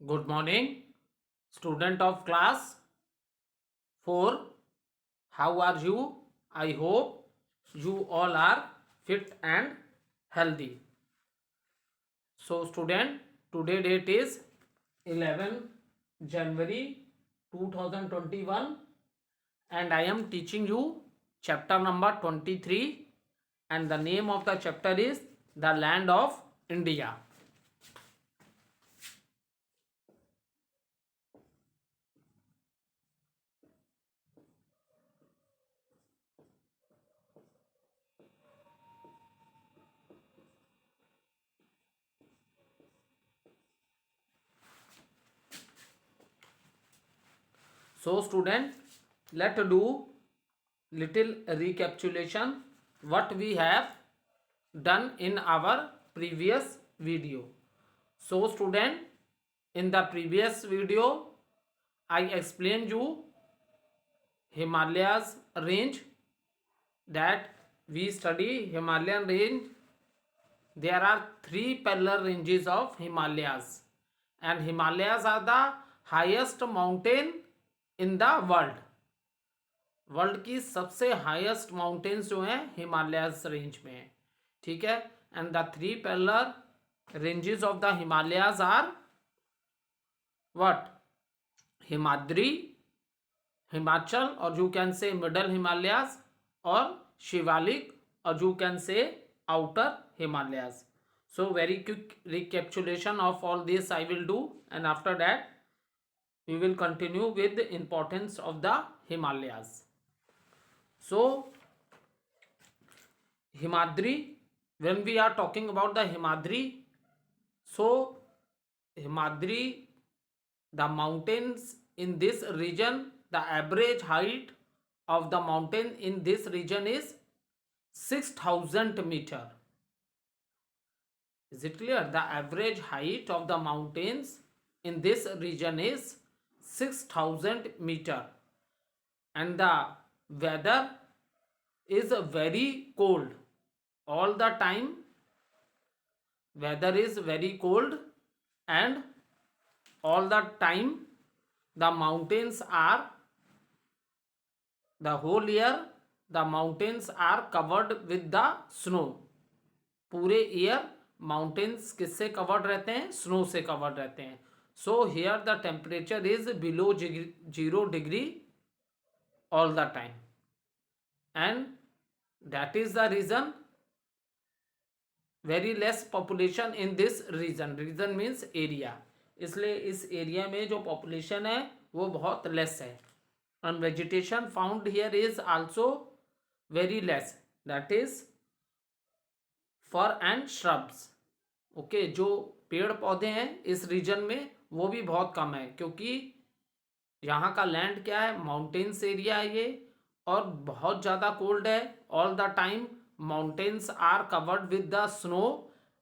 Good morning, student of class 4. How are you? I hope you all are fit and healthy. So, student, today date is 11 January 2021 and I am teaching you chapter number 23 and the name of the chapter is The Land of India. So student, let's do little recapitulation what we have done in our previous video. So student, in the previous video I explained you Himalayas range, that we study Himalayan range. There are three parallel ranges of Himalayas and Himalayas are the highest mountain in the world. World की सबसे highest mountains जो हैं Himalayas range में है. ठीक है. And the three parallel ranges of the Himalayas are what? Himadri, Himachal और you can say middle Himalayas, और शिवालिक और you can say outer Himalayas. So very quick recapitulation of all this I will do and after that we will continue with the importance of the Himalayas. So Himadri, when we are talking about the Himadri, so Himadri, the mountains in this region, the average height of the mountain in this region is 6,000 meter. Is it clear? The average height of the mountains in this region is 6,000 meter and the weather is very cold all the time. Weather is very cold and all the time the mountains are, the whole year the mountains are covered with the snow. पूरे year mountains किससे covered रहते हैं? Snow से covered रहते हैं. So here the temperature is below 0 degree all the time and that is the reason very less population in this region. Region means area. इसलिए इस area में जो पॉपुलेशन है वो बहुत लेस है. and vegetation found here is also very less, that is fir and shrubs. Okay. जो पेड़ पौधे हैं इस रीजन में वो भी बहुत कम है क्योंकि यहाँ का लैंड क्या है? माउंटेन्स एरिया है ये और बहुत ज़्यादा कोल्ड है all the time. Mountains are covered with the snow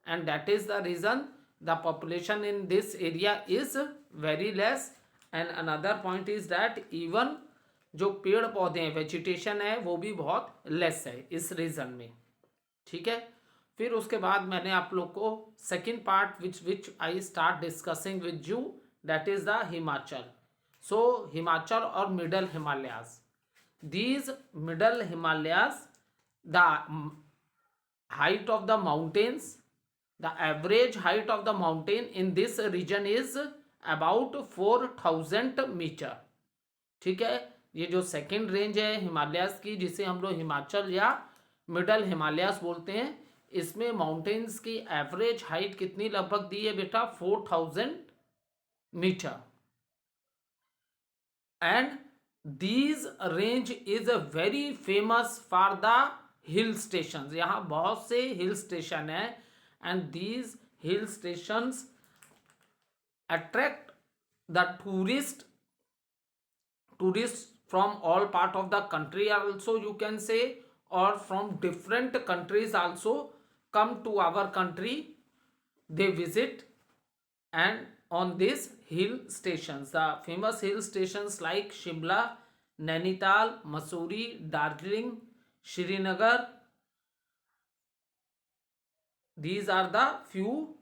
and that is the reason the population in this area is very less. And another point is that even जो पेड़ पौधे हैं, वेजिटेशन है, वो भी बहुत लेस है इस रीजन में. ठीक है. फिर उसके बाद मैंने आप लोग को second part which I start discussing with you, that is the Himachal. So Himachal और middle Himalayas, these middle Himalayas, the height of the mountains, the average height of the mountain in this region is about 4,000 meter. ठीक है. ये जो second range है हिमालयास की जिसे हम लोग हिमाचल या मिडल हिमालयास बोलते हैं, इसमें माउंटेन्स की एवरेज हाइट कितनी लगभग दी है बेटा? 4,000 meter. And these range is a very famous for the hill stations. यहाँ बहुत से हिल स्टेशन है and these hill stations attract the tourists from all part of the country also, you can say, or from different countries also come to our country. They visit and on these hill stations, the famous hill stations like Shimla, Nainital, Mussoorie, Darjeeling, Srinagar, these are the few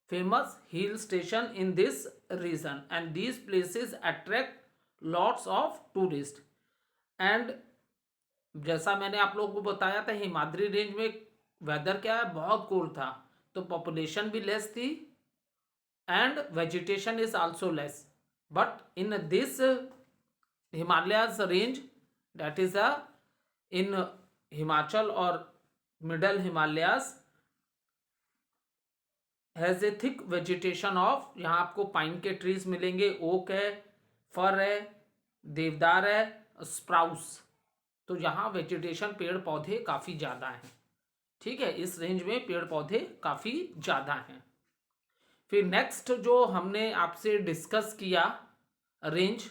famous hill station in this region, and these places attract lots of tourists. And जैसा मैंने आप लोगों को बताया था, Himadri range में weather क्या है, बहुत कोल्ड था, तो पॉपुलेशन भी लेस थी and vegetation is also less. But in this Himalayas range, that is in Himachal or middle Himalayas, has a thick vegetation of, यहाँ आपको पाइन के ट्रीज मिलेंगे, ओक है, फर है, देवदार है, स्प्राउस। तो यहाँ वेजिटेशन पेड़ पौधे काफ़ी ज़्यादा हैं। ठीक है, इस रेंज में पेड़ पौधे काफ़ी ज़्यादा हैं। फिर नेक्स्ट जो हमने आपसे डिस्कस किया range,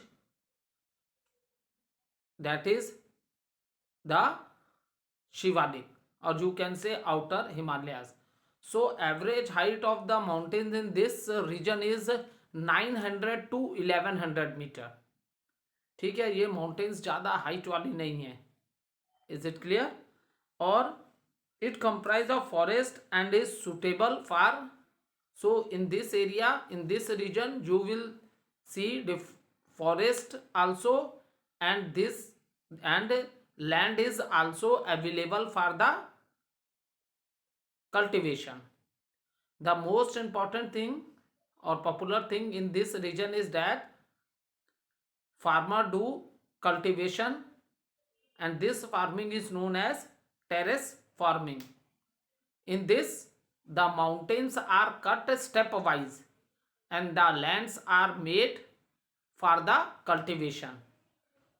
that is the Shivalik, और you can say outer Himalayas. So average height of the mountains in this region is 900 to 1100 metre. ठीक है, ये माउंटेन्स ज़्यादा हाइट वाली नहीं है। Is it clear? और it comprise of forest and is suitable for, so in this area, in this region you will see the forest also, and this and land is also available for the cultivation. The most important thing or popular thing in this region is that farmer do cultivation, and this farming is known as terrace farming. In this, the mountains are cut stepwise and the lands are made for the cultivation.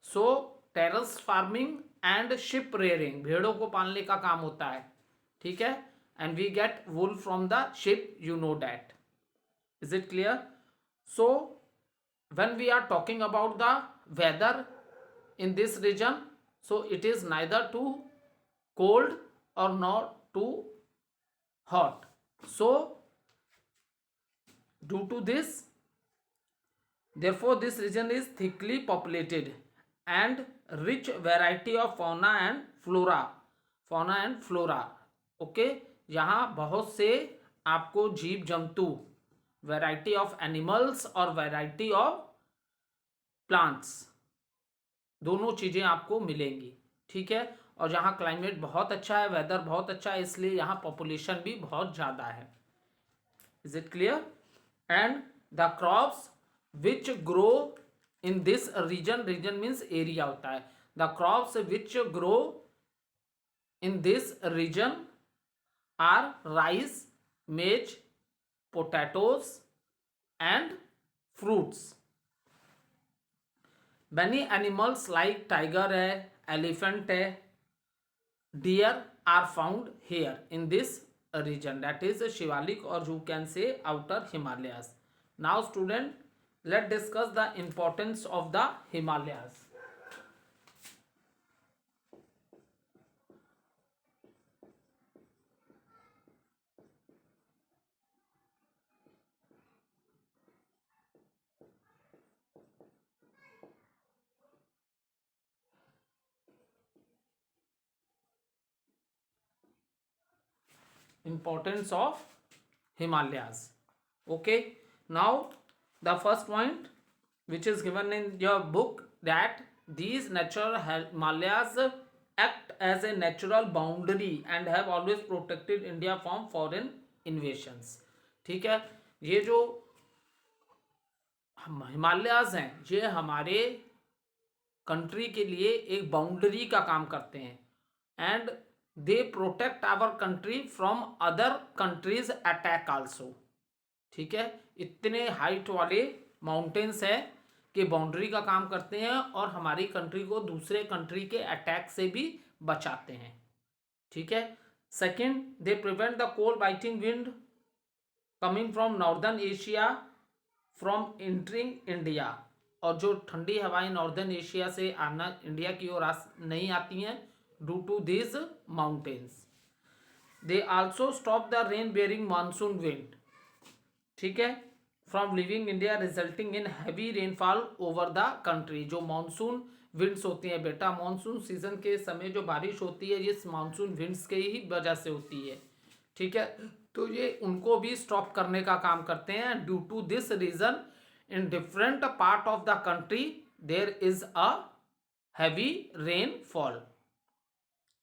So terrace farming and sheep rearing, भेड़ों को पालने का काम होता है। ठीक है, and we get wool from the sheep, you know that. Is it clear? So when we are talking about the weather in this region, so it is neither too cold or not too hot. So due to this, therefore this region is thickly populated and rich variety of fauna and flora. Okay, यहाँ बहुत से आपको जीव जंतु, variety of animals और variety of plants, दोनों चीज़ें आपको मिलेंगी। ठीक है, और यहाँ क्लाइमेट बहुत अच्छा है, वेदर बहुत अच्छा है, इसलिए यहाँ पॉपुलेशन भी बहुत ज़्यादा है। Is it clear? And the crops which grow in this region, region means area होता है, the crops which grow in this region are rice, maize, potatoes and fruits. Many animals like tiger है, elephant है, deer are found here in this region, that is Shivalik, or you can say outer Himalayas. Now student, let's discuss the importance of the Himalayas. Importance of Himalayas. Okay, now the first point which is given in your book, that these natural Himalayas act as a natural boundary and have always protected India from foreign invasions. ठीक है, ये जो हिमालयाज हैं, ये हमारे country के लिए एक बाउंड्री का काम करते हैं, and they protect our country from other countries attack also. ठीक है, इतने हाइट वाले माउंटेन्स हैं कि बाउंड्री का काम करते हैं और हमारी कंट्री को दूसरे कंट्री के अटैक से भी बचाते हैं। ठीक है, second, they prevent the cold biting wind coming from northern Asia from entering India, और जो ठंडी हवाएं नॉर्दर्न एशिया से आना इंडिया की ओर नहीं आती हैं due to these mountains. They also stop the rain bearing monsoon wind, ठीक है, from leaving India resulting in heavy rainfall over the country. जो मानसून विंड्स होती हैं बेटा, मानसून सीजन के समय जो बारिश होती है ये मानसून विंड्स के ही वजह से होती है। ठीक है, तो ये उनको भी स्टॉप करने का काम करते हैं। Due to this region in different part of the country there is a heavy rainfall.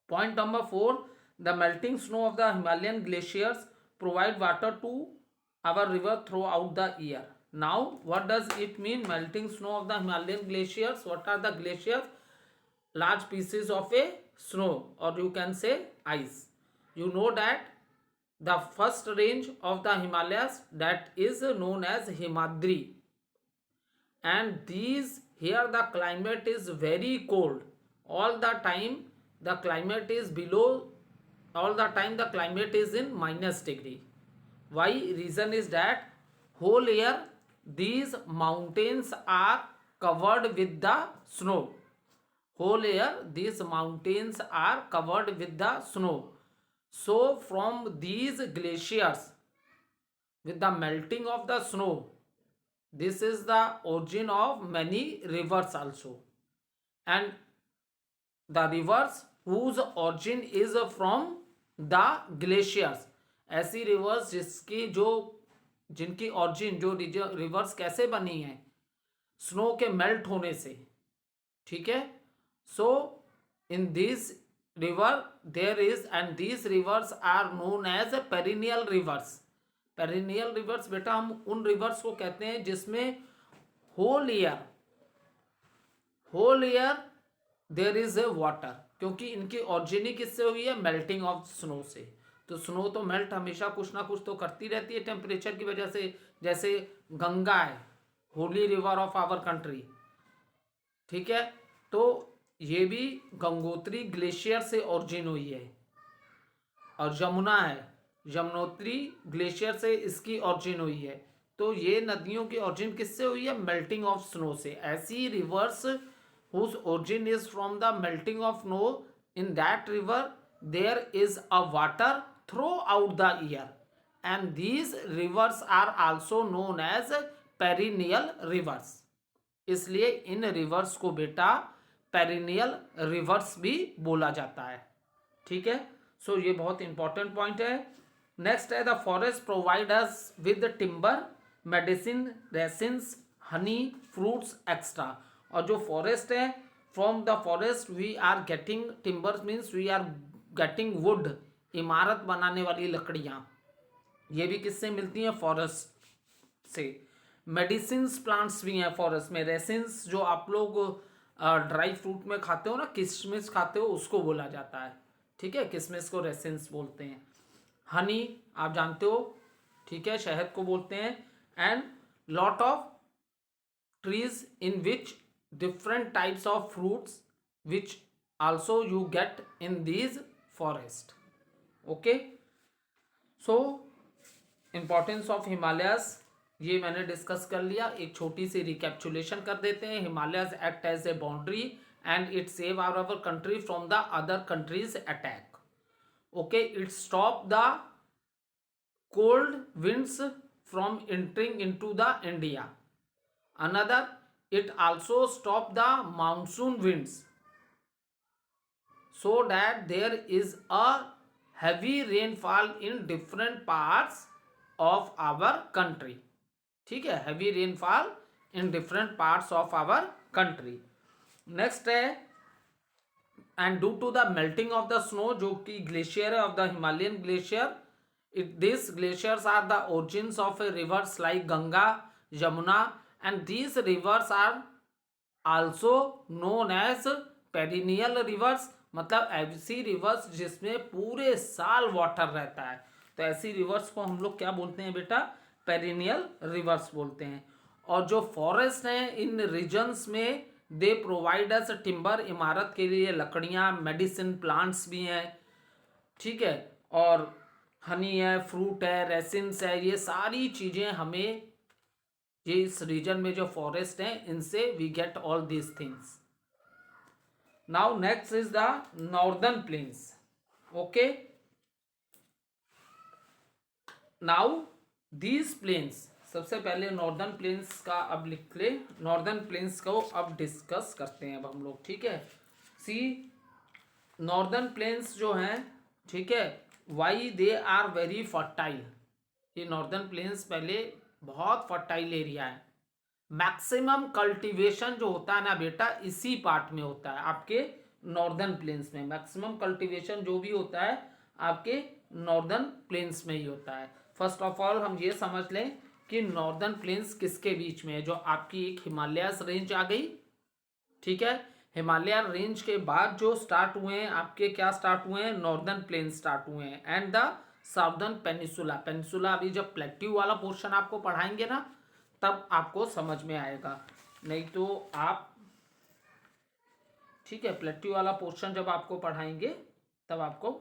Point number 4, the melting snow of the Himalayan glaciers provide water to our river throughout the year. Now, what does it mean, melting snow of the Himalayan glaciers? What are the glaciers? Large pieces of a snow, or you can say ice. You know that the first range of the Himalayas, that is known as Himadri, and these here the climate is very cold all the time. The climate is below, all the time the climate is in -degree. Why? Reason is that whole year these mountains are covered with the snow. Whole year these mountains are covered with the snow. So from these glaciers, with the melting of the snow, this is the origin of many rivers also. And the rivers whose origin is from the glaciers, ऐसी reverse जिसकी जो जिनकी origin जो reverse कैसे बनी है, snow के melt होने से, ठीक है. So in this river there is, and these rivers are known as perennial rivers. Perennial rivers बेटा हम उन रिवर्स को कहते हैं जिसमें whole year there is a water, क्योंकि इनकी ऑरिजिन किससे हुई है, मेल्टिंग ऑफ स्नो से. तो स्नो तो मेल्ट हमेशा कुछ ना कुछ तो करती रहती है टेम्परेचर की वजह से. जैसे गंगा है, holy river of our country, ठीक है. तो ये भी गंगोत्री ग्लेशियर से ऑरिजिन हुई है. और जमुना है, यमुनोत्री ग्लेशियर से इसकी ऑरिजिन हुई है. तो ये नदियों की ऑरिजिन किससे हुई है, मेल्टिंग ऑफ स्नो से. ऐसी reverse whose origin is from the melting of snow, in that river there is a water throughout the year, and these rivers are also known as perennial rivers. इसलिए इन reverse को बेटा perennial rivers भी बोला जाता है, ठीक है. So ये बहुत इंपॉर्टेंट पॉइंट है. नेक्स्ट है the forest provide us with timber, medicine, resins, honey, fruits extra. और जो फॉरेस्ट है, from the forest we are getting timbers, means we are getting wood, इमारत बनाने वाली लकड़ियाँ, ये भी किससे मिलती हैं, फॉरेस्ट से. मेडिसिन्स प्लांट्स भी हैं फॉरेस्ट में. रेसिन्स जो आप लोग ड्राई फ्रूट में खाते हो ना, किशमिश खाते हो, उसको बोला जाता है, ठीक है. किशमिश को रेसिन्स बोलते हैं. हनी आप जानते हो, ठीक है, शहद को बोलते हैं. And lot of trees in which different types of fruits which also you get in these forest. Okay, so importance of Himalayas ये मैंने डिस्कस कर लिया. एक छोटी सी रिकैप्चुलेशन कर देते हैं. Himalayas act as a boundary and it save our country from the other countries attack. Okay, it stop the cold winds from entering into the India. Another, it also stop the monsoon winds, so that there is a heavy rainfall in different parts of our country. ठीक है, heavy rainfall in different parts of our country. next है, and due to the melting of the snow, जो कि glacier है of the Himalayan glacier, these glaciers are the origins of rivers like Ganga, Yamuna, and these rivers are also known as perennial rivers. मतलब ऐसी reverse जिसमें पूरे साल water रहता है. तो ऐसी रिवर्स को हम लोग क्या बोलते हैं बेटा, पेरिनियल रिवर्स बोलते हैं. और जो फॉरेस्ट हैं इन रीजन्स में, दे प्रोवाइड अस टिम्बर, इमारत के लिए लकड़ियाँ, मेडिसिन प्लांट्स भी हैं, ठीक है, और हनी है, फ्रूट है, रेसिन्स है, ये सारी चीज़ें हमें, ये इस रीजन में जो फॉरेस्ट हैं इनसे we get all these things. Now next is the northern plains. Okay, now these plains, सबसे पहले नॉर्दर्न प्लेन्स का अब लिख ले. नॉर्दर्न प्लेन्स को अब डिस्कस करते हैं अब हम लोग, ठीक है. सी, नॉर्दर्न प्लेन्स जो हैं, ठीक है, why they are very fertile. ये नॉर्दर्न प्लेन्स पहले बहुत फर्टाइल एरिया है, मैक्सिमम कल्टीवेशन जो होता है ना बेटा, इसी पार्ट में होता है, आपके नॉर्दर्न प्लेन्स में। मैक्सिमम कल्टीवेशन जो भी होता है आपके नॉर्दर्न प्लेन्स में ही होता है। फर्स्ट ऑफ ऑल हम ये समझ लें कि नॉर्दर्न प्लेन्स किसके बीच में है, जो आपकी एक हिमालयस रेंज आ गई, ठीक है। हिमालय रेंज के बाद जो स्टार्ट हुए हैं आपके, क्या स्टार्ट हुए हैं, नॉर्दर्न प्लेन स्टार्ट हुए हैं, and the southern peninsula. Peninsula अभी जब प्लेट्यू वाला पोर्शन आपको पढ़ाएंगे ना, तब आपको समझ में आएगा, नहीं तो आप, ठीक है, प्लेट्यू वाला पोर्शन जब आपको पढ़ाएंगे तब आपको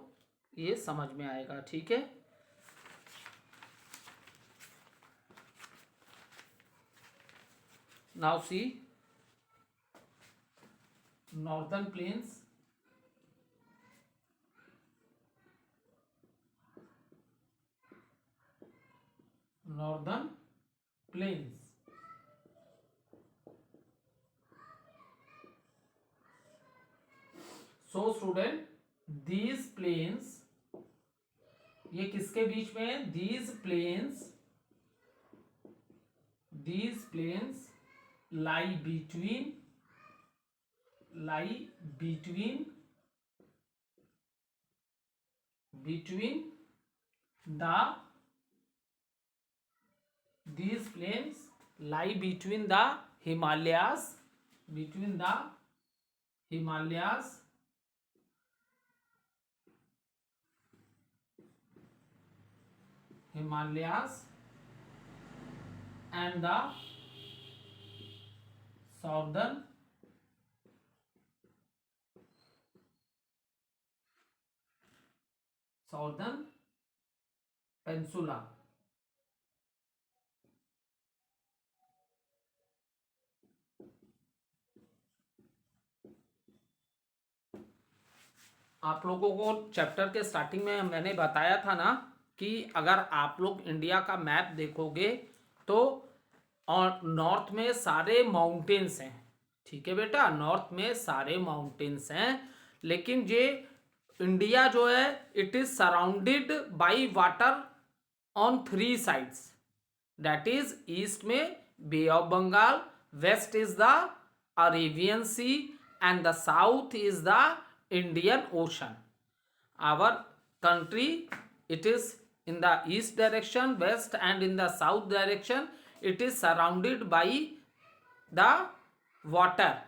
ये समझ में आएगा, ठीक है। Now see northern plains, northern plains. So student, these plains, ये किसके बीच में है, these plains lie between the these plains lie between the Himalayas, and the southern peninsula। आप लोगों को चैप्टर के स्टार्टिंग में मैंने बताया था ना कि अगर आप लोग इंडिया का मैप देखोगे तो, और नॉर्थ में सारे माउंटेन्स हैं, ठीक है बेटा, नॉर्थ में सारे माउंटेन्स हैं, लेकिन ये इंडिया जो है it is surrounded by water on 3 sides. That is east में Bay of Bengal, west is the Arabian Sea, and the south is the Indian Ocean. our country, it is in the east direction, west, and in the south direction, it is surrounded by the water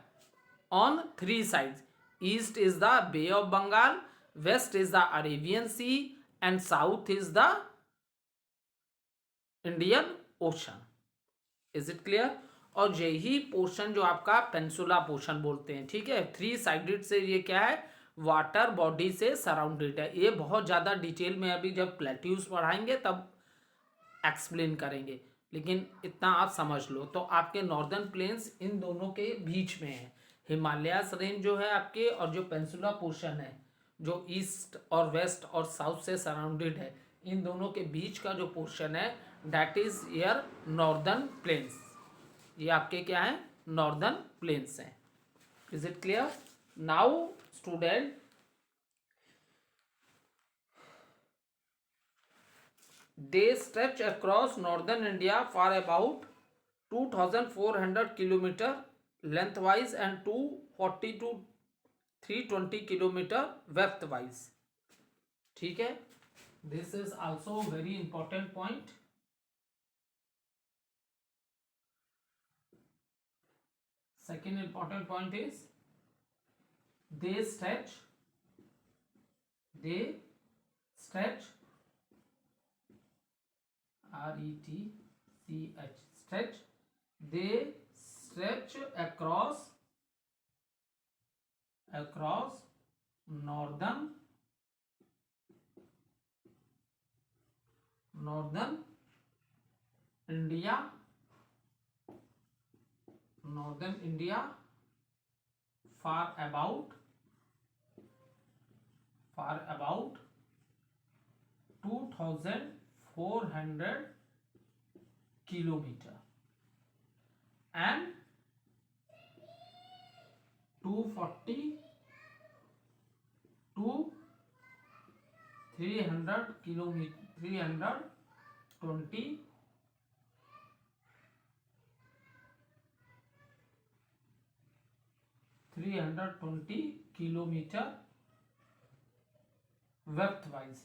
on 3 sides. East is the Bay of Bengal, west is the Arabian Sea, and south is the Indian Ocean. Is it clear? और यही portion जो आपका peninsula portion बोलते हैं, ठीक है, 3 sided से ये क्या है, वाटर बॉडी से सराउंडेड है। ये बहुत ज़्यादा डिटेल में अभी जब प्लेट्यूज पढ़ाएंगे तब एक्सप्लेन करेंगे, लेकिन इतना आप समझ लो। तो आपके नॉर्दर्न प्लेन्स इन दोनों के बीच में है, हिमालयास रेंज जो है आपके, और जो पेनिसुला पोर्शन है जो ईस्ट और वेस्ट और साउथ से सराउंडेड है, इन दोनों के बीच का जो पोर्शन है that is your northern plains. ये आपके क्या है, नॉर्दर्न प्लेन्स हैं। Is it clear? Now student, they stretch across northern India for about 2400 kilometer lengthwise and 240 to 320 kilometer breadthwise, ठीक है। This is also very important point. Second important point is they stretch RETCH, stretch, they stretch across northern India for about 2400 kilometer and 240 to 300 kilometer, 320 320 kilometre width wise.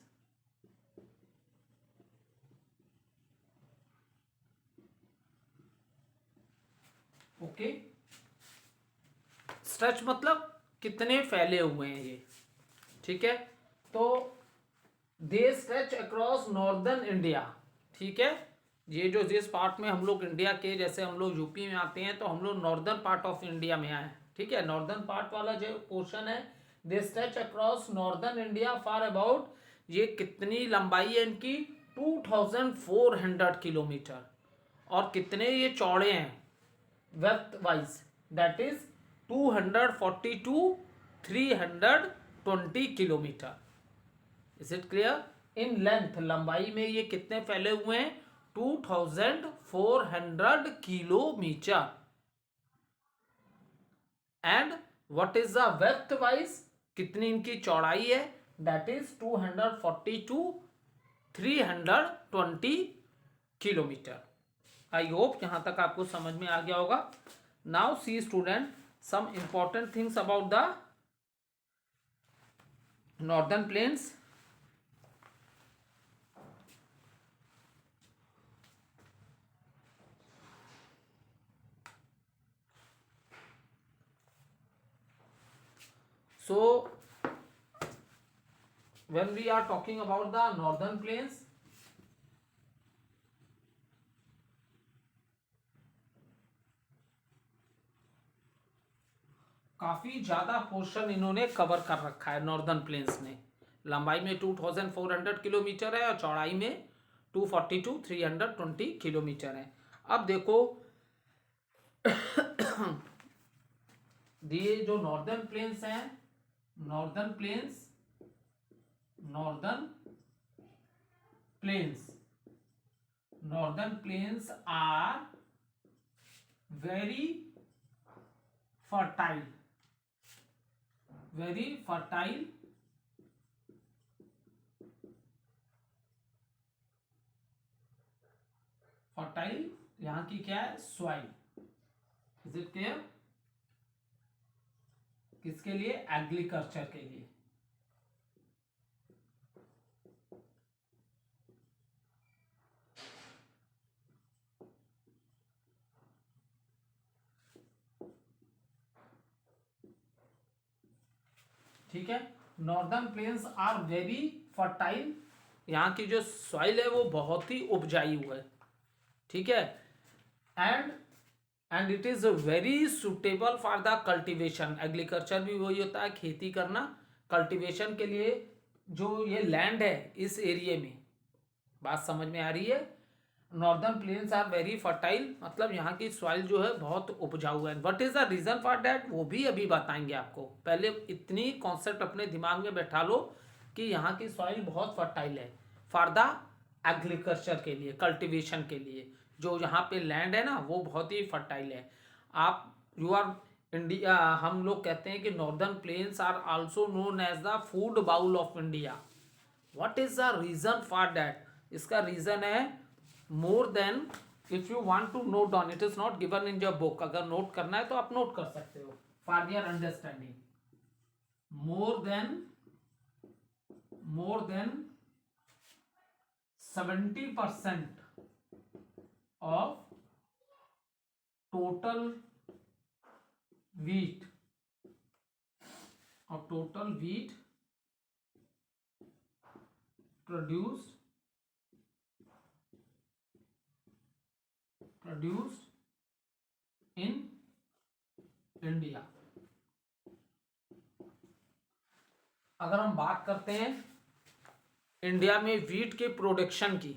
Okay, stretch मतलब कितने फैले हुए हैं ये, ठीक है। तो they stretch across northern India, ठीक है। ये जो जिस पार्ट में हम लोग इंडिया के, जैसे हम लोग यूपी में आते हैं तो हम लोग नॉर्दर्न पार्ट ऑफ इंडिया में आए हैं, ठीक है। नॉर्दर्न पार्ट वाला जो पोर्शन है, they stretch across northern India for about, ये कितनी लंबाई है इनकी, 2400 किलोमीटर। और कितने ये चौड़े हैं width wise, that is 242 320 kilometre. Is it clear? In length, लंबाई में ये कितने फैले हुए हैं, 2400 kilometre. And what is the width wise, कितनी इनकी चौड़ाई है, that is 242 320 kilometre. I hope यहां तक आपको समझ में आ गया होगा। Now see student, some important things about the northern plains. So when we are talking about the northern plains, काफी ज्यादा पोर्शन इन्होंने कवर कर रखा है नॉर्दर्न प्लेन्स ने। लंबाई में 2400 किलोमीटर है और चौड़ाई में 242 320 किलोमीटर है। अब देखो ये जो नॉर्दर्न प्लेन्स हैं, northern plains are very fertile, यहां की क्या है, सॉइल। Is it clear? किसके लिए, एग्रीकल्चर के लिए। ठीक है, northern plains are very fertile, यहाँ की जो सॉइल है वो बहुत ही उपजाई हुआ है, ठीक है। And it is very suitable for the cultivation. Agriculture भी वही होता है, खेती करना। कल्टीवेशन के लिए जो ये लैंड है इस एरिया में, बात समझ में आ रही है। Northern plains are very fertile, मतलब यहाँ की सॉइल जो है बहुत उपजाऊ है। What is the reason for that, वो भी अभी बताएंगे आपको। पहले इतनी कॉन्सेप्ट अपने दिमाग में बैठा लो कि यहाँ की सॉइल बहुत फर्टाइल है फॉर द एग्रीकल्चर के लिए, कल्टीवेशन के लिए। जो यहाँ पे लैंड है ना वो बहुत ही फर्टाइल है। आप यू आर इंडिया, हम लोग कहते हैं कि northern plains are also known as the food bowl of India. What is the reason for that, इसका रीजन है more than, if you want to note down, it is not given in your book, अगर note करना है तो आप note कर सकते हो for your understanding. More than 70% of total wheat produced in India. अगर हम बात करते हैं इंडिया में वीट के प्रोडक्शन की,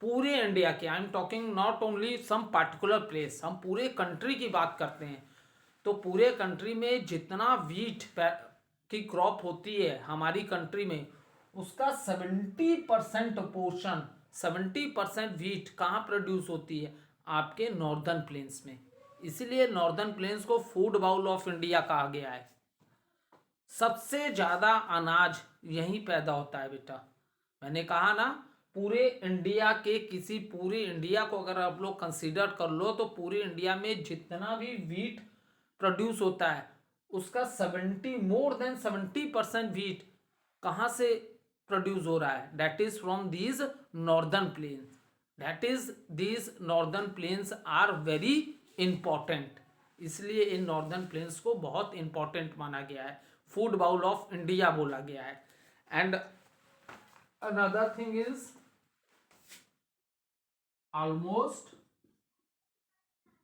पूरे इंडिया के, I am talking not only some particular place, हम पूरे कंट्री की बात करते हैं, तो पूरे कंट्री में जितना वीट की क्रॉप होती है हमारी कंट्री में, उसका 70% पोर्शन, 70% वीट कहाँ प्रोड्यूस होती है, आपके नॉर्दर्न प्लेन्स में। इसीलिए नॉर्दर्न प्लेन्स को फूड बाउल ऑफ इंडिया कहा गया है। सबसे ज्यादा अनाज यहीं पैदा होता है बेटा। मैंने कहा ना, पूरे इंडिया के, किसी पूरे इंडिया को अगर आप लोग कंसीडर कर लो तो पूरे इंडिया में जितना भी वीट प्रोड्यूस होता है उसका 70 मोर देन 70% वीट कहाँ से प्रोड्यूस हो रहा है? That is from these northern plains. That is these northern plains are very important. इसलिए इन नॉर्दर्न प्लेन्स को बहुत इंपॉर्टेंट माना गया है, फूड बाउल ऑफ इंडिया बोला गया है. And another thing is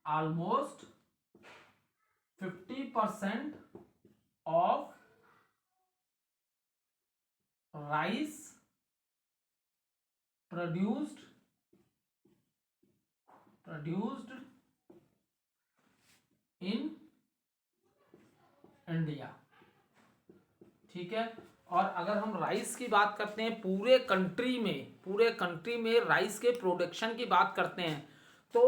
almost 50% of rice produced in India. ठीक है. और अगर हम राइस की बात करते हैं पूरे कंट्री में राइस के प्रोडक्शन की बात करते हैं तो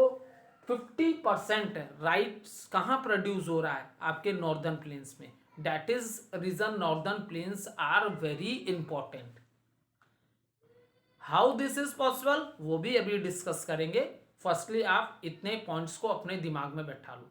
50% राइस कहाँ प्रोड्यूस हो रहा है? आपके नॉर्दर्न प्लेन्स में. That is reason northern plains are very important. How this is possible वो भी अभी डिस्कस करेंगे. फर्स्टली आप इतने पॉइंट्स को अपने दिमाग में बैठा लो.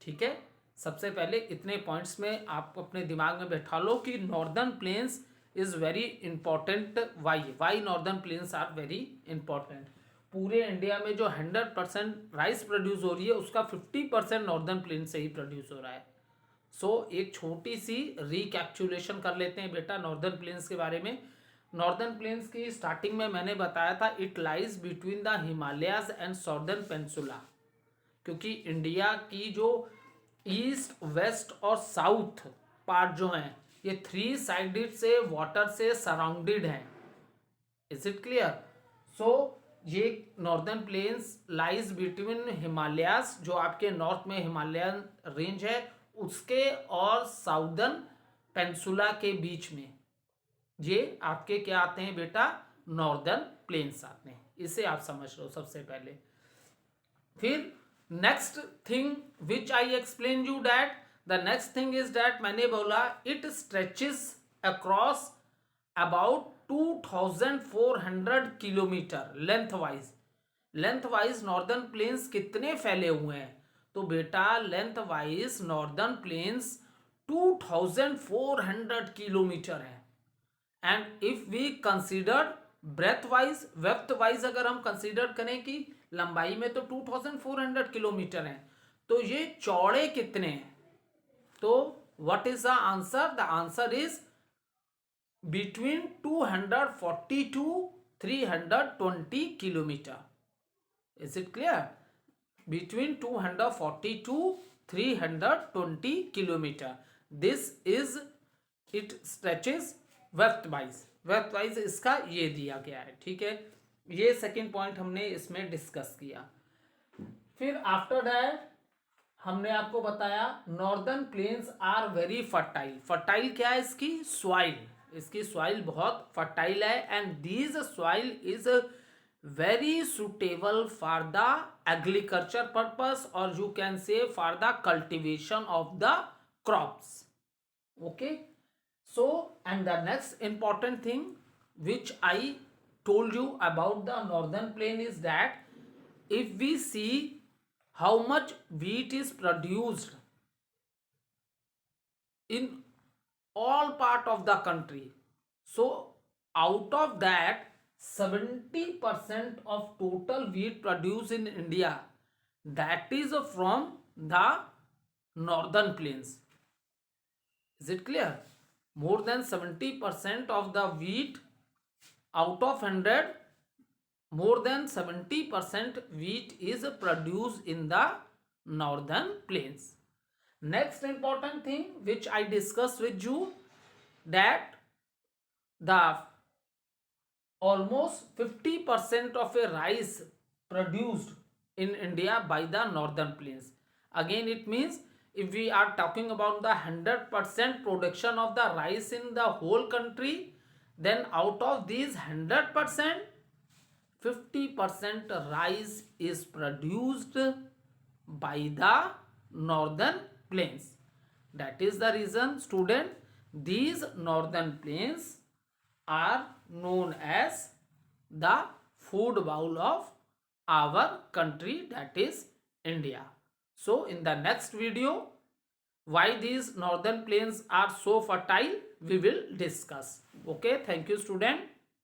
ठीक है. सबसे पहले इतने पॉइंट्स में आप अपने दिमाग में बैठा लो कि northern plains is very important. Why northern plains are very important. पूरे इंडिया में जो 100% राइस प्रोड्यूस हो रही है उसका 50% नॉर्दर्न प्लेन से ही प्रोड्यूस हो रहा है. सो एक छोटी सी रिकैप्चुलेशन कर लेते हैं बेटा नॉर्दर्न प्लेन्स के बारे में. नॉर्दर्न प्लेन्स की स्टार्टिंग में मैंने बताया था it lies between the Himalayas and southern peninsula. क्योंकि इंडिया की जो ईस्ट, वेस्ट और साउथ पार्ट जो हैं ये 3 साइडेड से वाटर से सराउंडेड हैं. Is it clear? सो ये northern plains lies between Himalayas जो आपके नॉर्थ में हिमालयन रेंज है उसके और साउदर्न पेंसुला के बीच में ये आपके क्या आते हैं बेटा? नॉर्दर्न प्लेन्स आते हैं. इसे आप समझ लो सबसे पहले. फिर next thing which I explain you that the next thing is that मैंने बोला it stretches across about 2400 kilometre length wise northern plains कितने फैले हुए हैं? तो बेटा length wise northern plains 2400 kilometre है. And if we consider breadth wise अगर हम कंसिडर करें कि लंबाई में तो 2400 किलोमीटर है तो ये चौड़े कितने हैं? तो what is the answer? The answer is between 240 to 320 kilometre. Is it clear? Between 240 to 320 kilometre. This is it stretches west wise इसका ये दिया गया है. ठीक है. ये सेकेंड पॉइंट हमने इसमें डिस्कस किया. फिर आफ्टर दैट हमने आपको बताया northern plains are very fertile. Fertile क्या है? इसकी सॉइल बहुत फर्टाइल है and these soil is very suitable for the agriculture purpose और you can say for the cultivation of the crops. Okay. So and the next important thing which I told you about the northern plain is that if we see how much wheat is produced in all part of the country, so out of that 70% of total wheat produced in India that is from the northern plains. Is it clear? More than 70% of the wheat out of 100, more than 70% wheat is produced in the northern plains. Next important thing which I discussed with you that the almost 50% of a rice produced in India by the northern plains. Again it means if we are talking about the 100% production of the rice in the whole country, then out of these 100%, 50% rice is produced by the northern plains. That is the reason, student, these northern plains are known as the food bowl of our country, that is India. So in the next video why these northern plains are so fertile, we will discuss. Okay, thank you student.